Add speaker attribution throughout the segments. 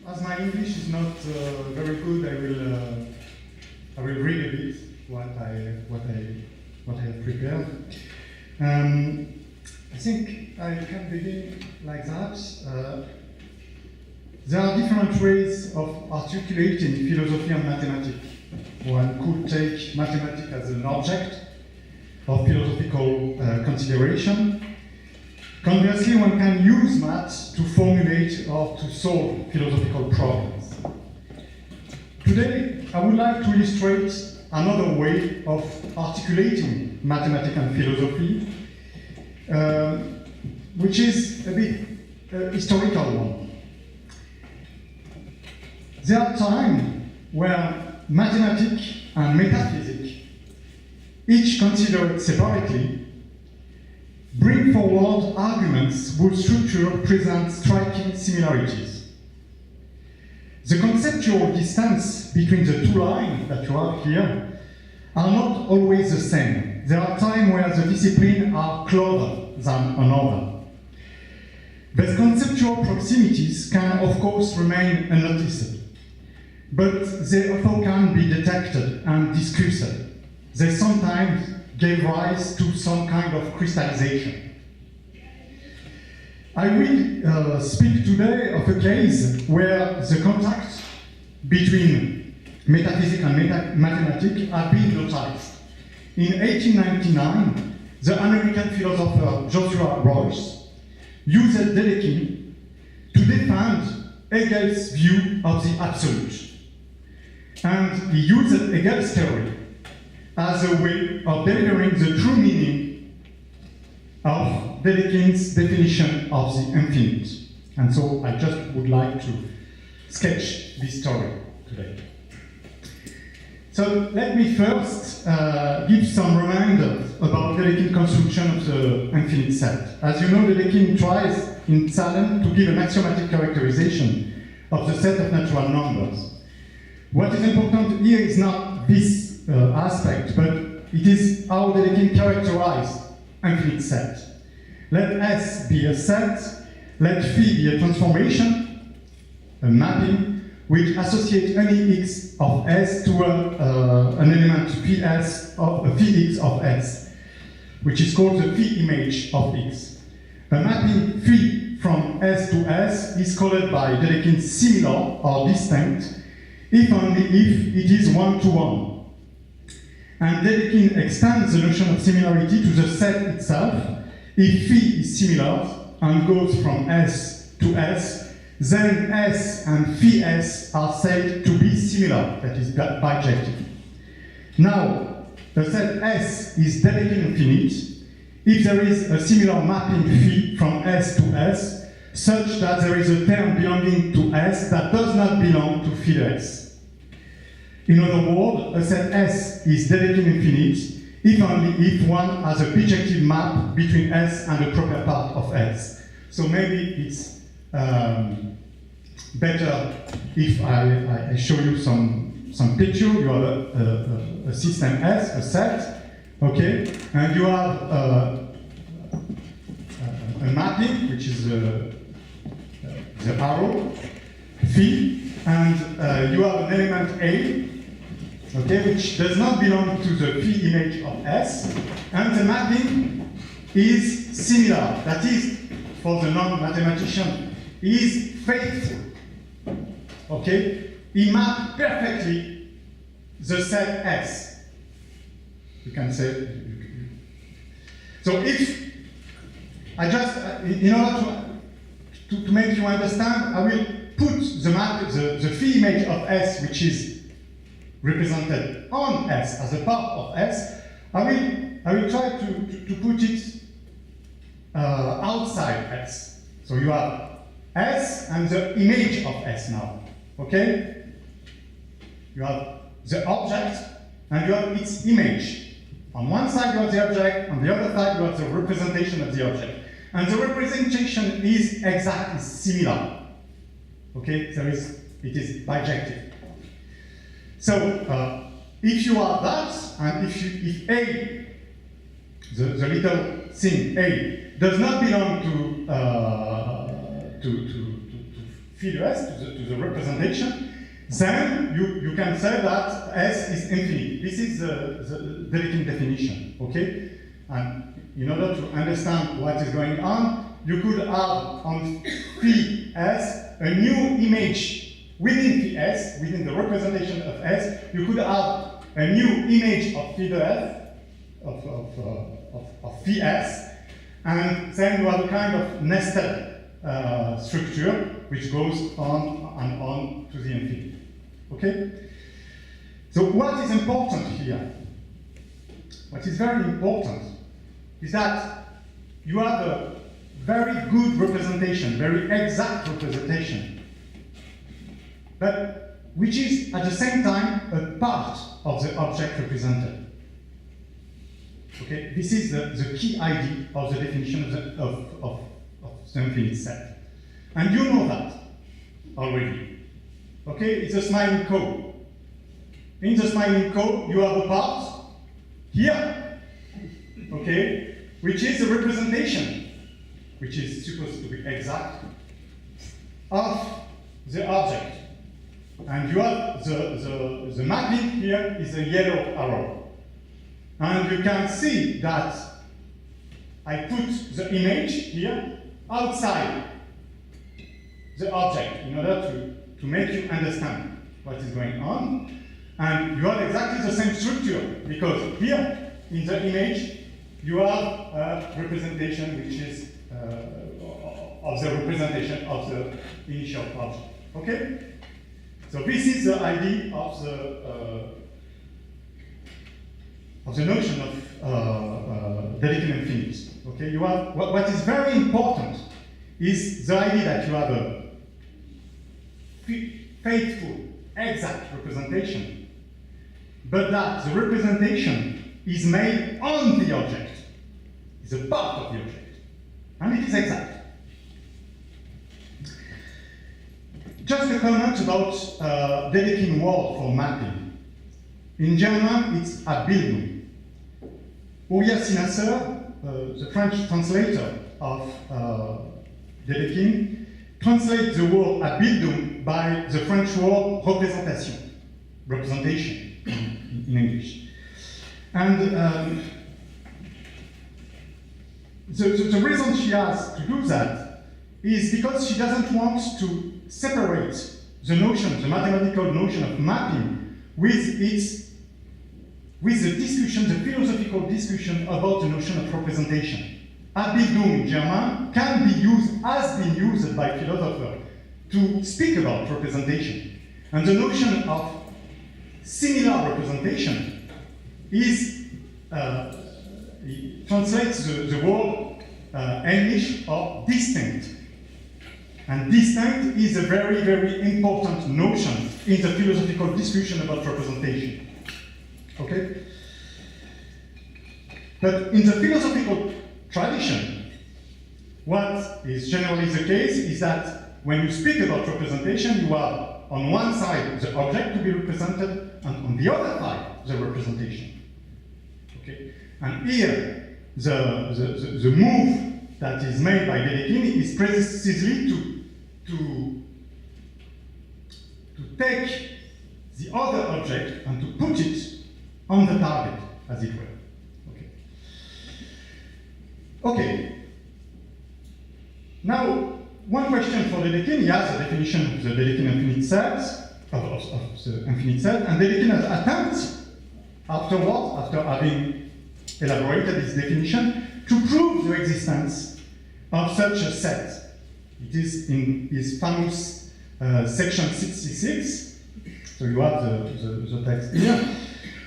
Speaker 1: as my English is not very good, I will read a bit what I have prepared. I think I can begin like that. There are different ways of articulating philosophy and mathematics. One could take mathematics as an object of philosophical consideration. Conversely, one can use math to formulate or to solve philosophical problems. Today, I would like to illustrate another way of articulating mathematics and philosophy, which is a bit historical one. There are times where mathematics and metaphysics, each considered separately, bring forward arguments whose structure presents striking similarities. The conceptual distance between the two lines that you have here are not always the same. There are times where the disciplines are closer than another. These conceptual proximities can, of course, remain unnoticed, but they also can be detected and discussed. They sometimes gave rise to some kind of crystallization. I will speak today of a case where the contact between metaphysics and mathematics have been noticed. In 1899, the American philosopher Joshua Royce used Dedekind to defend Hegel's view of the absolute. And he used Hegel's theory as a way of delivering the true meaning of Dedekind's definition of the infinite. And so I just would like to sketch this story today. So let me first give some reminders about Dedekind's construction of the infinite set. As you know, Dedekind tries in Salem to give an axiomatic characterization of the set of natural numbers. What is important here is not this aspect, but it is how Dedekind characterized infinite set. Let S be a set, let Phi be a transformation, a mapping, which associates any x of S to an element Phi x of S, which is called the Phi image of X. A mapping Phi from S to S is called by Dedekind similar or distinct, if only if it is one-to-one. And Dedekind extends the notion of similarity to the set itself. If Phi is similar and goes from S to S, then S and Phi S are said to be similar, that is bijective. Now, the set S is Dedekind infinite if there is a similar mapping Phi from S to S, such that there is a term belonging to S that does not belong to Phi S. In other words, a set S is Dedekind infinite if only if one has a bijective map between S and the proper part of S. So maybe it's better if I show you some picture. You have a system S, a set, okay, and you have a mapping, which is the arrow, Phi, and you have an element A, okay, which does not belong to the Phi image of S, and the mapping is similar. That is, for the non-mathematician, is faithful. Okay, he mapped perfectly the set S. You can say. So if I just, in order to make you understand, I will put the Phi image of S, which is represented on S as a part of S. I will try to put it outside S. So you have S and the image of S now. Okay? You have the object and you have its image. On one side you have the object, on the other side you have the representation of the object. And the representation is exactly similar. Okay? It is bijective. So if you have that, and if A, the little thing A, does not belong to phi de S, to the representation, then you can say that S is infinite. This is the Dedekind definition, okay? And in order to understand what is going on, you could have on phi S a new image within phi S, within the representation of S. You could have a new image of phi de F, of phi S, and then you have a kind of nested structure which goes on and on to the infinity. Okay? So what is important here, what is very important, is that you have a very good representation, very exact representation, but which is at the same time a part of the object represented. Okay? This is the key idea of the definition of the infinite set. And you know that already. Okay, it's a smiling code. In the smiling code, you have a part here, okay, which is a representation, which is supposed to be exact, of the object. And you have the mapping here is a yellow arrow. And you can see that I put the image here outside the object in order to make you understand what is going on. And you have exactly the same structure, because here in the image you have a representation which is of the representation of the initial object. Okay? So this is the idea of the notion of Dedekind infinite. Okay? You have what is very important is the idea that you have a faithful, exact representation, but that the representation is made on the object, is a part of the object, and it is exact. Just a comment about Dedekind word for mapping. In German, it's Abbildung. Uriah Sinasser, the French translator of Dedekind, translates the word Abbildung by the French word représentation, representation in English. And the reason she has to do that is because she doesn't want to separate the notion, the mathematical notion of mapping with the discussion, the philosophical discussion about the notion of representation. Abbildung in German can be used, has been used by philosophers to speak about representation. And the notion of similar representation is, translates the word English of distinct. And distinct is a very, very important notion in the philosophical discussion about representation. Okay? But in the philosophical tradition, what is generally the case is that when you speak about representation, you have on one side the object to be represented, and on the other side the representation. Okay? And here, the move that is made by Dedekind is precisely to take the other object and to put it on the target, as it were. Okay. Now, one question for Dedekind. He has a definition of the Dedekind infinite set, of the infinite set, and Dedekind has attempted afterwards, after having elaborated his definition, to prove the existence of such a set. It is in his famous section 66. So you have the text here.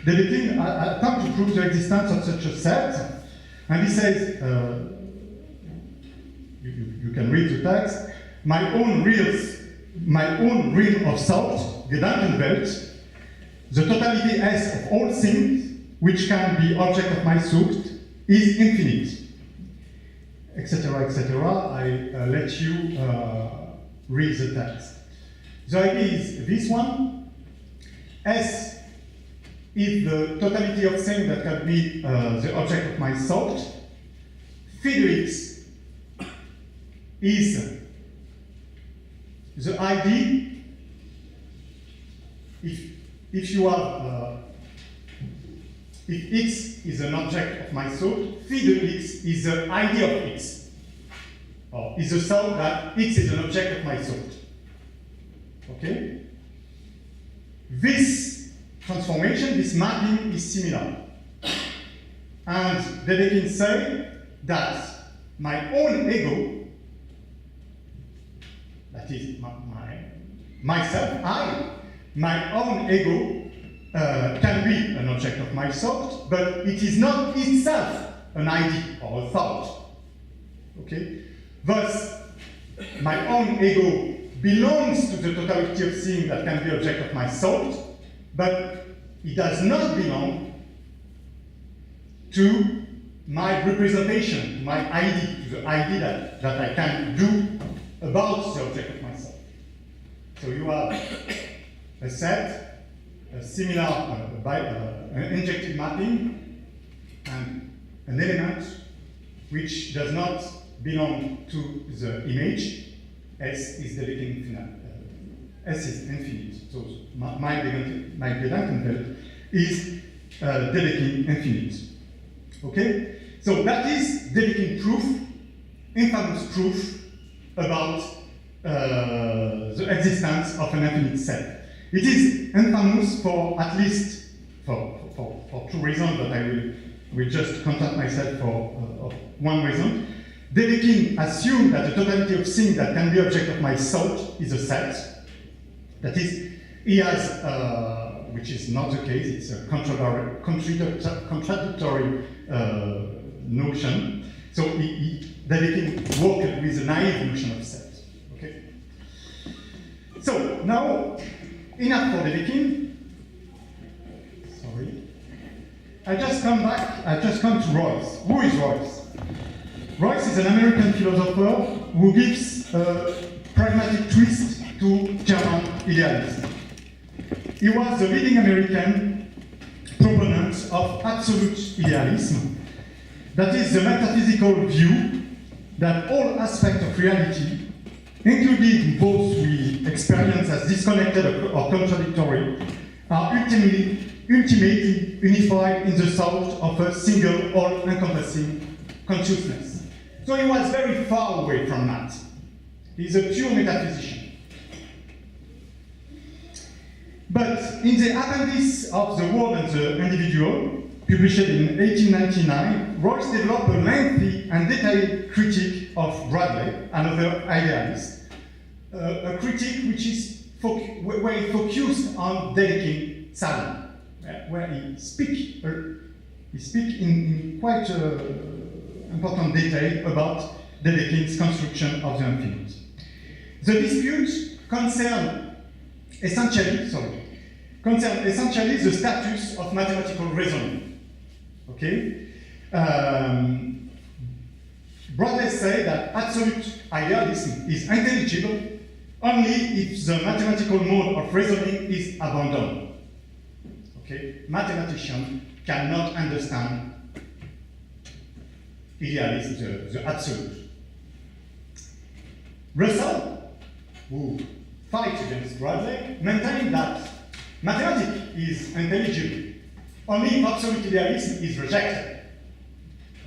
Speaker 1: Dedekind attempts to prove the existence of such a set. And he says, you can read the text, my own realm of thought, Gedankenwelt, the totality S of all things, which can be object of my Sucht, is infinite, etc., etc. I let you read the text. The idea is this one. S is the totality of things that can be the object of my thought. Phi de X is the ID, if you have, if X is an object of my thought, phi de X is the ID of X, or is the thought that X is an object of my thought. Okay? This transformation, this mapping is similar. And Dedekind say that my own ego, that is myself, my own ego can be an object of my thought, but it is not itself an ID or a thought. Okay? Thus, my own ego belongs to the totality of things that can be object of my thought, but it does not belong to my representation, to my ID, to the ID that I can do about the object of my thought. So you have a set, a similar an injective mapping, and an element which does not belong to the image. S is Dedekind infinite. S is infinite. So my Gedankenwelt is Dedekind infinite. Okay? So that is Dedekind proof, infamous proof about the existence of an infinite set. It is infamous for at least for two reasons, but I will just content myself for one reason. Dedekind assumed that the totality of things that can be object of my thought is a set. That is, he has, which is not the case, it's a contradictory notion. So Dedekind worked with a naive notion of set. Okay. So now, enough for Dedekind. Sorry. I just come to Royce. Who is Royce? Royce is an American philosopher who gives a pragmatic twist to German idealism. He was the leading American proponent of absolute idealism. That is the metaphysical view that all aspects of reality, including those we experience as disconnected or contradictory, are ultimately unified in the thought of a single all-encompassing consciousness. So he was very far away from that. He's a pure metaphysician. But in the Appendix of The World and the Individual, published in 1899, Royce developed a lengthy and detailed critique of Bradley, another idealist, a critique which is where he focused on Dedekind Salon, where he speaks in quite important detail about Dedekind's construction of the infinite. The dispute concern essentially the status of mathematical reasoning. Okay? Bradley said that absolute idealism is intelligible only if the mathematical mode of reasoning is abandoned. Okay? Mathematicians cannot understand idealism, the absolute. Russell, who fights against Bradley, maintained that mathematics is intelligible only if absolute idealism is rejected.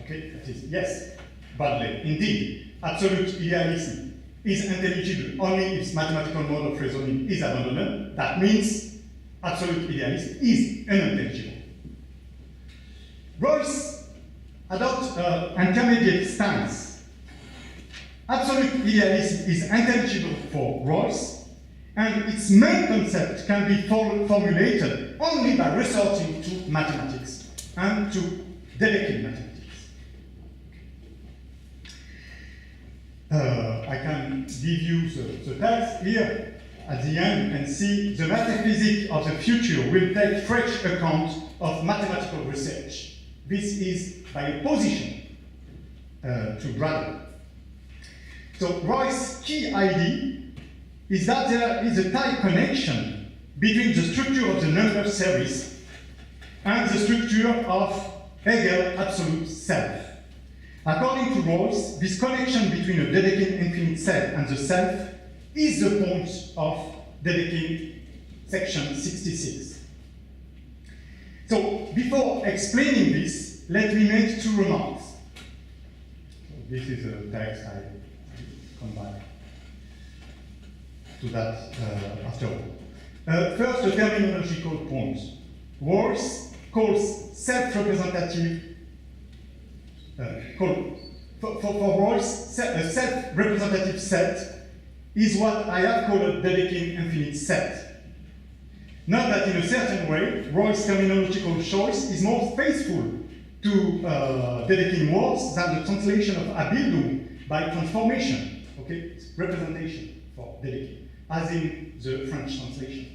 Speaker 1: Okay, that is, yes, Bradley, indeed, absolute idealism is intelligible only if mathematical mode of reasoning is abandoned. That means absolute idealism is unintelligible. Royce adopts an intermediate stance. Absolute idealism is intelligible for Royce, and its main concept can be formulated only by resorting to mathematics and to Dedekind mathematics. I can give you the text here. At the end, you can see the metaphysics of the future will take fresh account of mathematical research. This is by opposition to Bradley. So Royce's key idea is that there is a tight connection between the structure of the number series and the structure of Hegel's absolute self. According to Royce, this connection between a Dedekind infinite set and the self is the point of Dedekind section 66. So, before explaining this, let me make two remarks. So this is a text, I come back to that after all. First, a terminological point. Rawls calls self-representative, for Rawls, a self-representative set is what I have called a Dedekind infinite set. Not that in a certain way, Rawls' terminological choice is more faithful to Dedekind words than the translation of Abbildung by transformation, okay? It's representation for Dedekind, as in the French translation.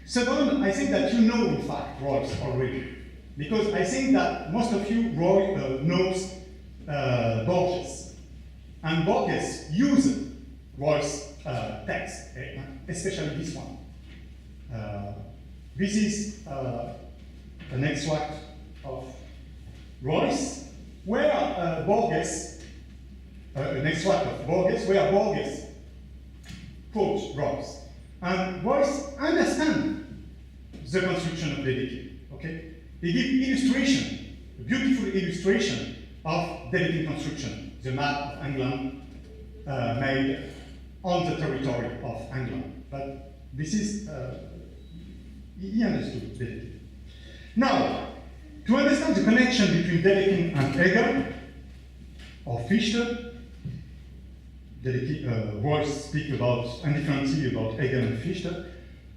Speaker 1: Second, I think that you know, in fact, Rawls already, because I think that most of you knows Borges. And Borges used Rawls' text, especially this one. This is an extract of Rawls, where Borges, an extract of Borges, where Borges quotes Rawls. And Rawls understands the construction of Dedekind, okay? They give illustration, a beautiful illustration of Dedekind construction, the map of England made on the territory of England. But this is, he understood Dedekind. Now, to understand the connection between Dedekind and Hegel, or Fichte, Rawls speaks about indifferently about Hegel and Fichte,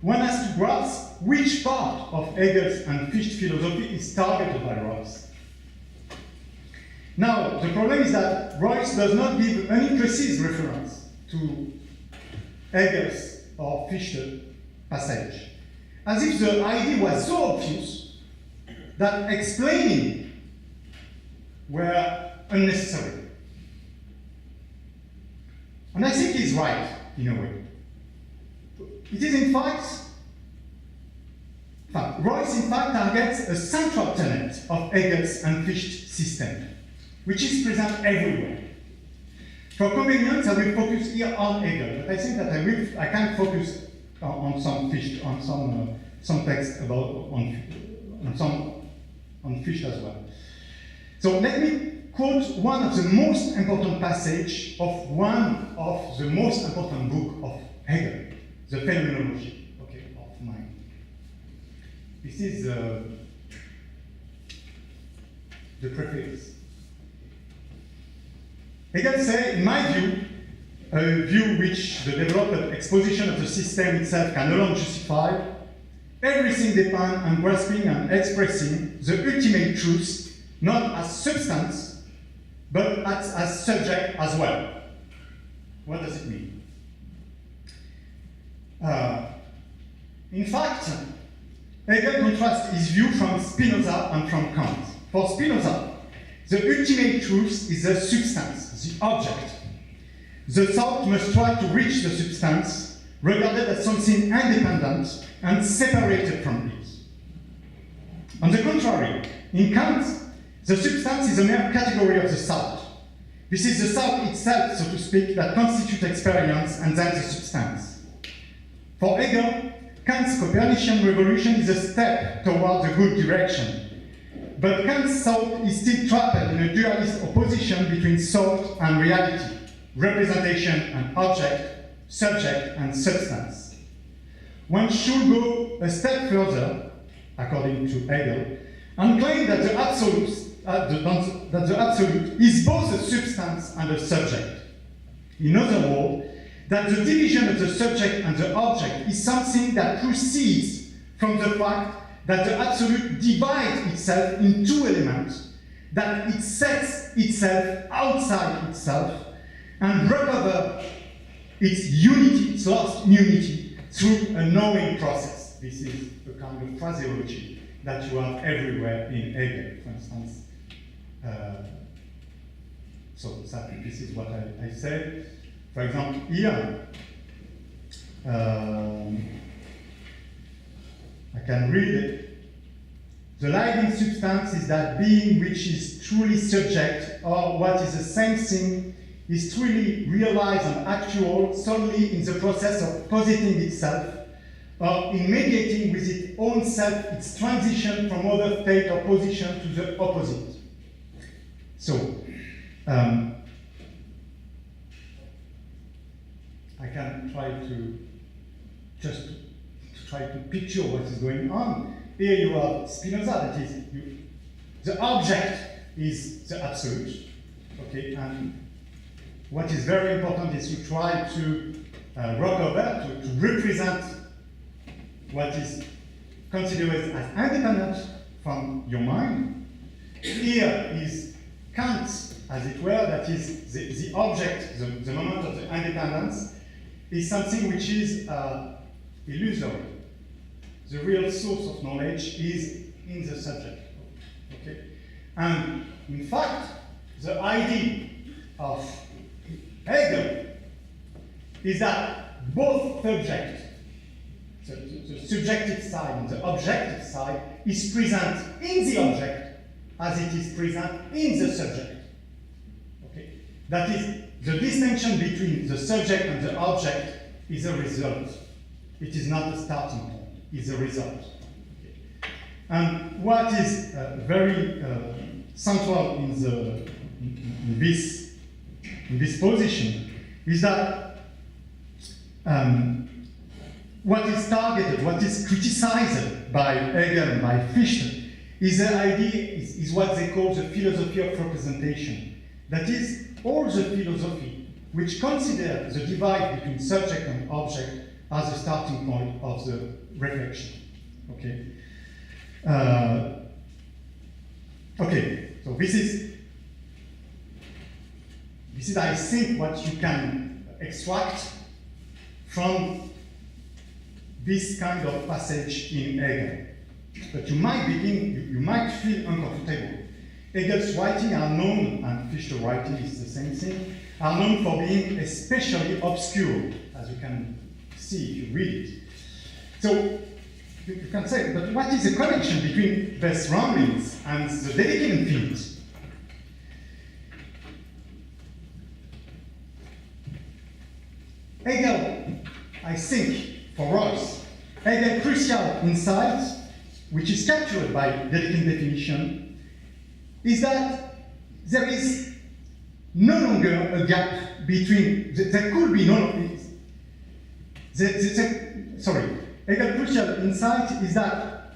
Speaker 1: one has to grasp which part of Hegel's and Fichte's philosophy is targeted by Rawls. Now, the problem is that Rawls does not give any precise reference to Hegel's or Fichte's passage, as if the idea was so obvious that explaining were unnecessary. And I think he's right, in a way. It is in fact, Rawls in fact targets a central tenet of Hegel's and Fichte's system, which is present everywhere. For convenience, I will focus here on Hegel, but I think that I can focus on some Fichte, on some text about on Fichte as well. So let me quote one of the most important passages of one of the most important book of Hegel, the Phenomenology, okay, of mind. This is the preface. Hegel says, in my view, a view which the developed exposition of the system itself can no longer justify, everything depends on grasping and expressing the ultimate truth, not as substance, but as subject as well. What does it mean? In fact, Hegel contrasts his view from Spinoza and from Kant. For Spinoza, the ultimate truth is the substance, the object. The thought must try to reach the substance, regarded as something independent and separated from it. On the contrary, in Kant, the substance is a mere category of the thought. This is the thought itself, so to speak, that constitutes experience and then the substance. For Hegel, Kant's Copernican revolution is a step towards a good direction. But Kant's thought is still trapped in a dualist opposition between thought and reality, representation and object, subject and substance. One should go a step further, according to Hegel, and claim that the absolute is both a substance and a subject. In other words, that the division of the subject and the object is something that proceeds from the fact that the absolute divides itself in two elements, that it sets itself outside itself, and recovers its unity, its lost unity, through a knowing process. This is the kind of phraseology that you have everywhere in Hegel, for instance. So this is what I said. For example, here, I can read it. The living substance is that being which is truly subject, or what is the same thing is truly realized and actual solely in the process of positing itself, or in mediating with its own self its transition from other state or position to the opposite. So, I can try to just try to picture what is going on. Here you have Spinoza, that is, the object is the absolute, okay, and what is very important is to try to recover, to represent what is considered as independent from your mind. Here is Kant, as it were, that is the object, the moment of the independence, is something which is illusory. The real source of knowledge is in the subject. Okay? And in fact, the idea of Hegel is that both subjects, the subjective side and the objective side, is present in the object as it is present in the subject. Okay? That is, the distinction between the subject and the object is a result. It is not a starting point, it's a result. Okay? And what is very central in this position is that what is targeted, what is criticized by Hegel and by Fichte is the idea, is what they call the philosophy of representation. That is, all the philosophy which consider the divide between subject and object as the starting point of the reflection. Okay. Okay. So this is, I think, what you can extract from this kind of passage in Hegel. But you might begin, you might feel uncomfortable. Hegel's writing are known, and Fichte's writing is the same thing, are known for being especially obscure, as you can see if you read it. So you can say, but what is the connection between their surroundings and the Dedekind infinite? Hegel, I think, for Royce, Hegel's crucial insight, which is captured by Dedekind definition, is that there is no longer a gap between, there could be no, Hegel's crucial insight is that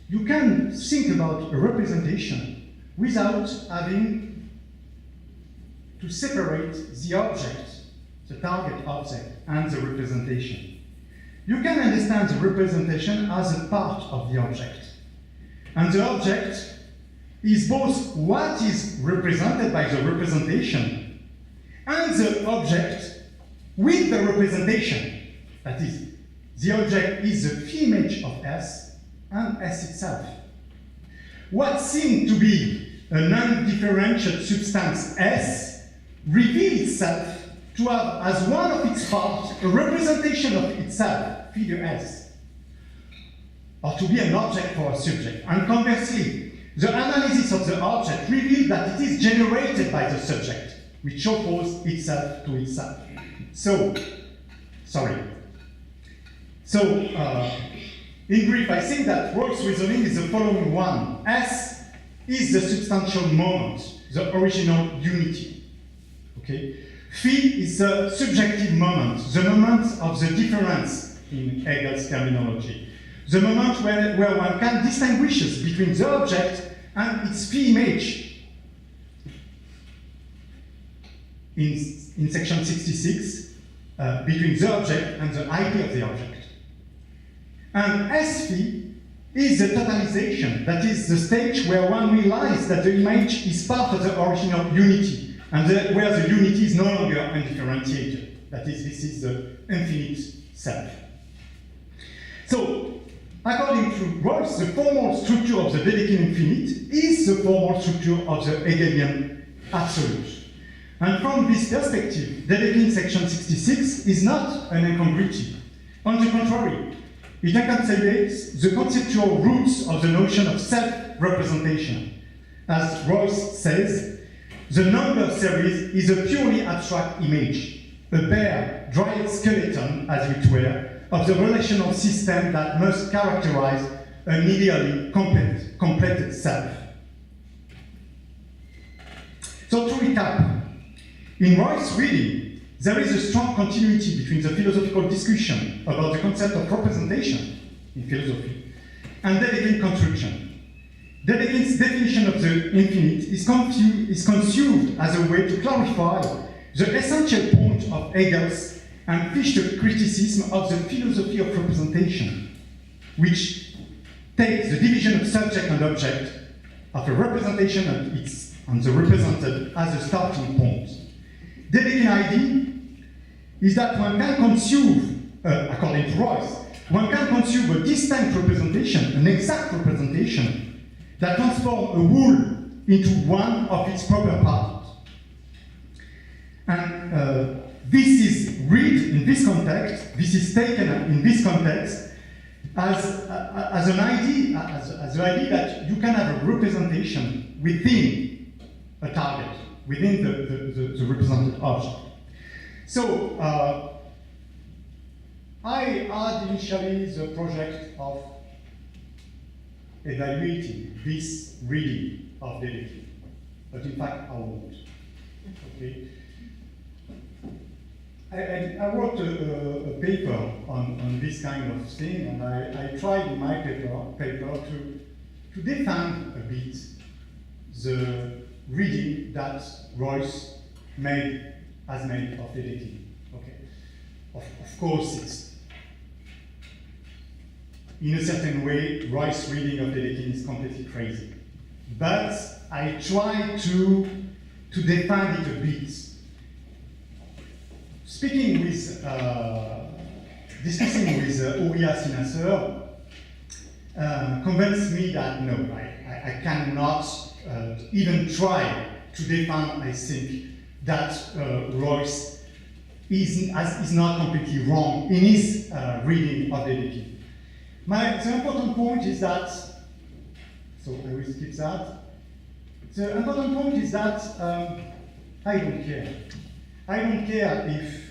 Speaker 1: you can think about a representation without having to separate the object, the target object, and the representation. You can understand the representation as a part of the object. And the object is both what is represented by the representation and the object with the representation. That is, the object is the image of S and S itself. What seemed to be a non-differentiated substance S reveals itself to have as one of its parts a representation of itself, figure S, or to be an object for a subject. And conversely, the analysis of the object reveals that it is generated by the subject, which opposes itself to itself. So, in brief, I think that Royce's reasoning is the following one. S is the substantial moment, the original unity. Okay? Phi is the subjective moment, the moment of the difference in Hegel's terminology. The moment where one can distinguish between the object and its Phi image. In section 66, between the object and the idea of the object. And S Phi is the totalization, that is the stage where one realizes that the image is part of the original unity, and where the unity is no longer undifferentiated. That is, this is the infinite self. So, according to Royce, the formal structure of the Dedekind infinite is the formal structure of the Hegelian absolute. And from this perspective, Dedekind section 66 is not an incongruity. On the contrary, it encapsulates the conceptual roots of the notion of self-representation. As Royce says, the number series is a purely abstract image, a bare, dry skeleton, as it were, of the relational system that must characterize an ideally complete self. So to recap, in Roy's reading, there is a strong continuity between the philosophical discussion about the concept of representation in philosophy and Dedekind construction. Dedekind's definition of the infinite is conceived as a way to clarify the essential point of Hegel's and Fichte's criticism of the philosophy of representation, which takes the division of subject and object of a representation and the represented as a starting point. Dedekind's idea is that one can conceive, according to Royce, one can conceive a distinct representation, an exact representation, that transforms a whole into one of its proper parts. And this is read in this context, this is taken in this context as an idea, as the idea that you can have a representation within a target, within the represented object. So, I had initially the project of evaluating this reading of Dedekind, but in fact I won't. Okay. I wrote a paper on this kind of thing, and I tried in my paper to defend a bit the reading that Royce has made of Dedekind. Okay. Of course, it's in a certain way, Royce's reading of Dedekind is completely crazy. But I try to defend it a bit. Speaking with, discussing with Uriah Sinasser, convinced me that no, I cannot even try to defend, I think, that Royce is not completely wrong in his reading of Dedekind. The important point is that, so I will skip that. The important point is that I don't care. I don't care if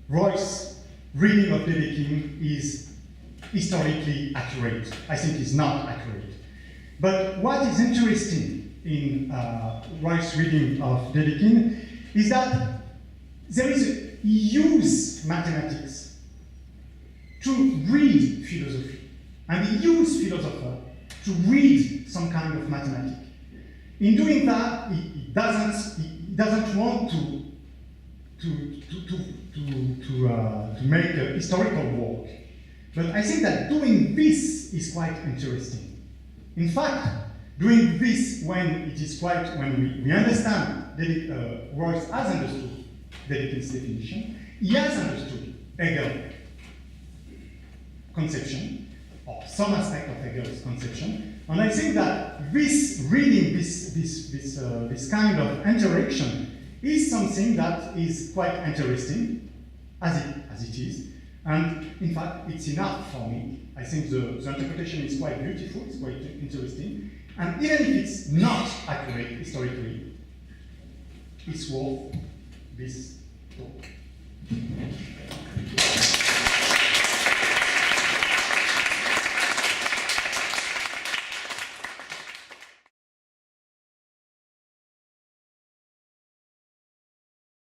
Speaker 1: Royce's reading of Dedekind is historically accurate. I think it's not accurate. But what is interesting in Royce's reading of Dedekind is that he uses mathematics to read philosophy, and he used philosopher to read some kind of mathematics. In doing that, he doesn't want to make a historical work. But I think that doing this is quite interesting. In fact, doing this when we understand that Royce has understood Dedekind's definition, he has understood Hegel's conception, or some aspect of Hegel's conception, and I think that this reading, this kind of interaction, is something that is quite interesting, as it is, and in fact, it's enough for me. I think the interpretation is quite beautiful, it's quite interesting, and even if it's not accurate historically, it's worth this talk.